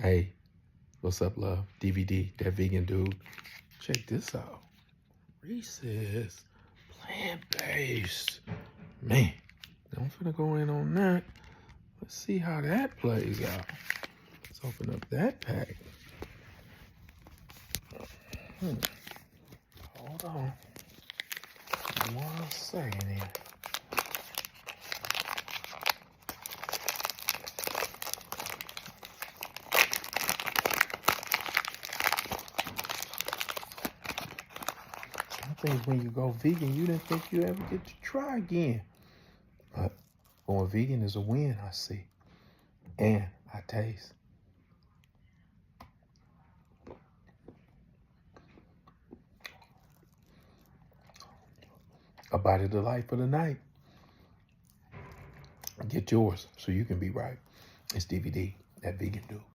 Hey, what's up, love? DVD, that vegan dude. Check this out. Reese's plant-based. Man, I'm finna go in on that. Let's see how that plays out. Let's open up that pack. Hold on. 1 second here. Some things when you go vegan, you didn't think you ever get to try again. But going vegan is a win, I see. And I taste. A bite of the light for the night. Get yours so you can be right. It's DVD, that vegan dude.